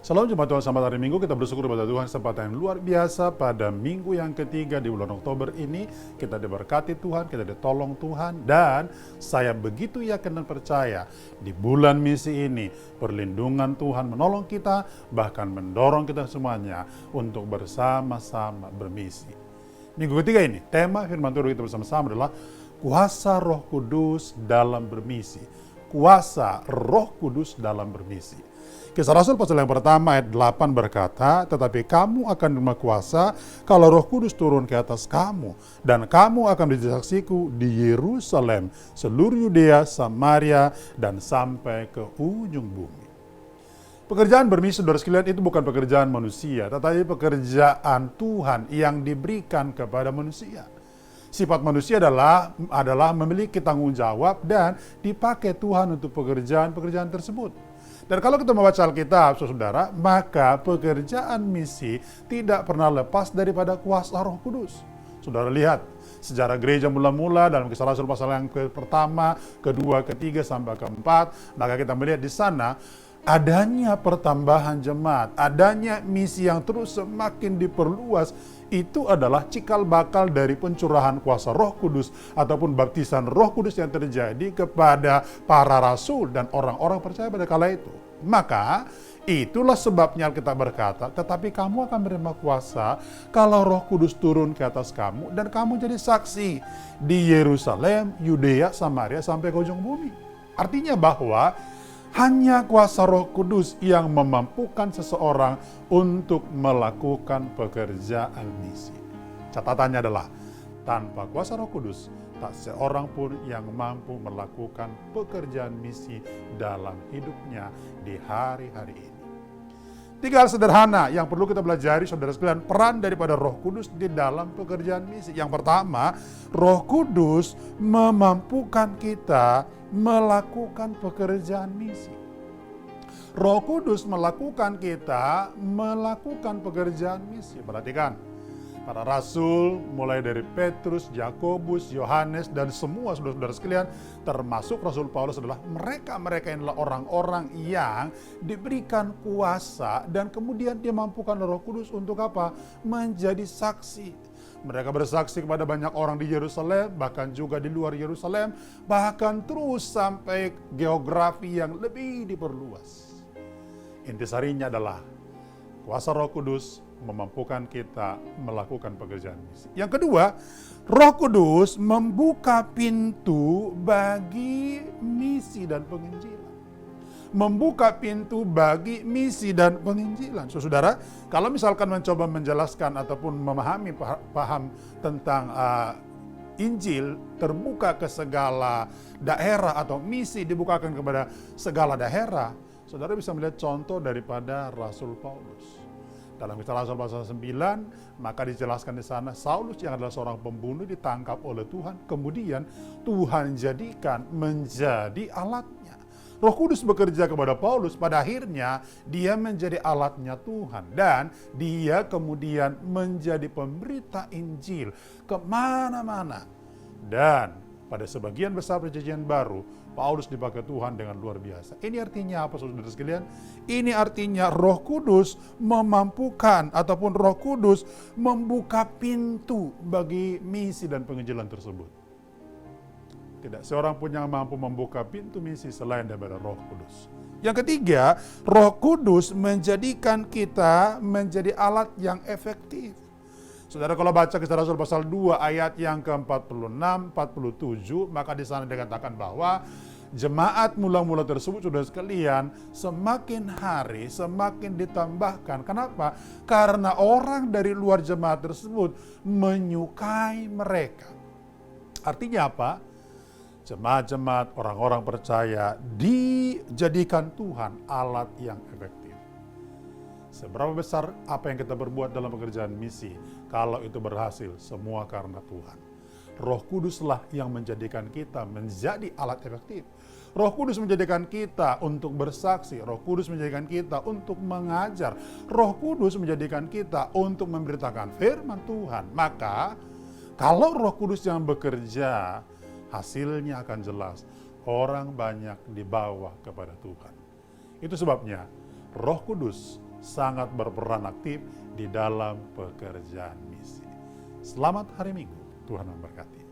Salam jemaat Tuhan, selamat hari Minggu. Kita bersyukur kepada Tuhan kesempatan yang luar biasa pada minggu yang ketiga di bulan Oktober ini. Kita diberkati Tuhan, kita ditolong Tuhan, dan saya begitu yakin dan percaya di bulan misi ini perlindungan Tuhan menolong kita, bahkan mendorong kita semuanya untuk bersama-sama bermisi. Minggu ketiga ini, tema firman Tuhan kita bersama-sama adalah kuasa Roh Kudus dalam bermisi. Kuasa Roh Kudus dalam bermisi. Kisah Rasul pasal yang pertama ayat 8 berkata, tetapi kamu akan menerima kuasa kalau Roh Kudus turun ke atas kamu, dan kamu akan menjadi saksiku di Yerusalem, seluruh Yudea, Samaria, dan sampai ke ujung bumi. Pekerjaan bermisi, saudara sekalian, itu bukan pekerjaan manusia, tetapi pekerjaan Tuhan yang diberikan kepada manusia. Sifat manusia adalah memiliki tanggung jawab dan dipakai Tuhan untuk pekerjaan-pekerjaan tersebut. Dan kalau kita membaca Alkitab, saudara, maka pekerjaan misi tidak pernah lepas daripada kuasa Roh Kudus. Saudara lihat, sejarah gereja mula-mula dalam Kisah Rasul pasal yang pertama, kedua, ketiga, sampai keempat, maka kita melihat di sana adanya pertambahan jemaat, adanya misi yang terus semakin diperluas. Itu adalah cikal bakal dari pencurahan kuasa Roh Kudus ataupun baptisan Roh Kudus yang terjadi kepada para rasul dan orang-orang percaya pada kala itu. Maka itulah sebabnya Alkitab berkata, tetapi kamu akan menerima kuasa kalau Roh Kudus turun ke atas kamu dan kamu jadi saksi di Yerusalem, Yudea, Samaria sampai ke ujung bumi. Artinya bahwa hanya kuasa Roh Kudus yang memampukan seseorang untuk melakukan pekerjaan misi. Catatannya adalah, tanpa kuasa Roh Kudus, tak seorang pun yang mampu melakukan pekerjaan misi dalam hidupnya di hari-hari ini. Tiga hal sederhana yang perlu kita pelajari, saudara sekalian, peran daripada Roh Kudus di dalam pekerjaan misi. Yang pertama, Roh Kudus memampukan kita melakukan pekerjaan misi. Roh Kudus melakukan kita melakukan pekerjaan misi. Perhatikan, para rasul mulai dari Petrus, Yakobus, Yohanes, dan semua saudara-saudara sekalian, termasuk Rasul Paulus, adalah mereka adalah orang-orang yang diberikan kuasa dan kemudian dimampukan Roh Kudus untuk apa? Menjadi saksi. Mereka bersaksi kepada banyak orang di Yerusalem, bahkan juga di luar Yerusalem, bahkan terus sampai geografi yang lebih diperluas. Intisarinya adalah kuasa Roh Kudus memampukan kita melakukan pekerjaan misi. Yang kedua, Roh Kudus membuka pintu bagi misi dan penginjilan. Membuka pintu bagi misi dan penginjilan. Saudara, kalau misalkan mencoba menjelaskan ataupun memahami paham tentang Injil terbuka ke segala daerah atau misi dibukakan kepada segala daerah, saudara bisa melihat contoh daripada Rasul Paulus. Dalam Kisah Rasul pasal 9, maka dijelaskan di sana Saulus yang adalah seorang pembunuh ditangkap oleh Tuhan, kemudian Tuhan jadikan menjadi alatnya. Roh Kudus bekerja kepada Paulus, pada akhirnya dia menjadi alatnya Tuhan dan dia kemudian menjadi pemberita Injil kemana-mana. Dan pada sebagian besar perjanjian baru, Paulus dipakai Tuhan dengan luar biasa. Ini artinya apa, saudara sekalian? Ini artinya Roh Kudus memampukan ataupun Roh Kudus membuka pintu bagi misi dan penginjilan tersebut. Tidak seorang pun yang mampu membuka pintu misi selain daripada Roh Kudus. Yang ketiga, Roh Kudus menjadikan kita menjadi alat yang efektif. Saudara, kalau baca Kisah Rasul pasal 2 ayat yang ke-46, 47, maka di sana dikatakan bahwa jemaat mula-mula tersebut, saudara sekalian, semakin hari semakin ditambahkan. Kenapa? Karena orang dari luar jemaat tersebut menyukai mereka. Artinya apa? Jemaat-jemaat, orang-orang percaya dijadikan Tuhan alat yang efektif. Seberapa besar apa yang kita berbuat dalam pekerjaan misi, kalau itu berhasil, semua karena Tuhan. Roh Kuduslah yang menjadikan kita menjadi alat efektif. Roh Kudus menjadikan kita untuk bersaksi. Roh Kudus menjadikan kita untuk mengajar. Roh Kudus menjadikan kita untuk memberitakan firman Tuhan. Maka, kalau Roh Kudus yang bekerja, hasilnya akan jelas. Orang banyak dibawa kepada Tuhan. Itu sebabnya Roh Kudus sangat berperan aktif di dalam pekerjaan misi. Selamat hari Minggu, Tuhan memberkati.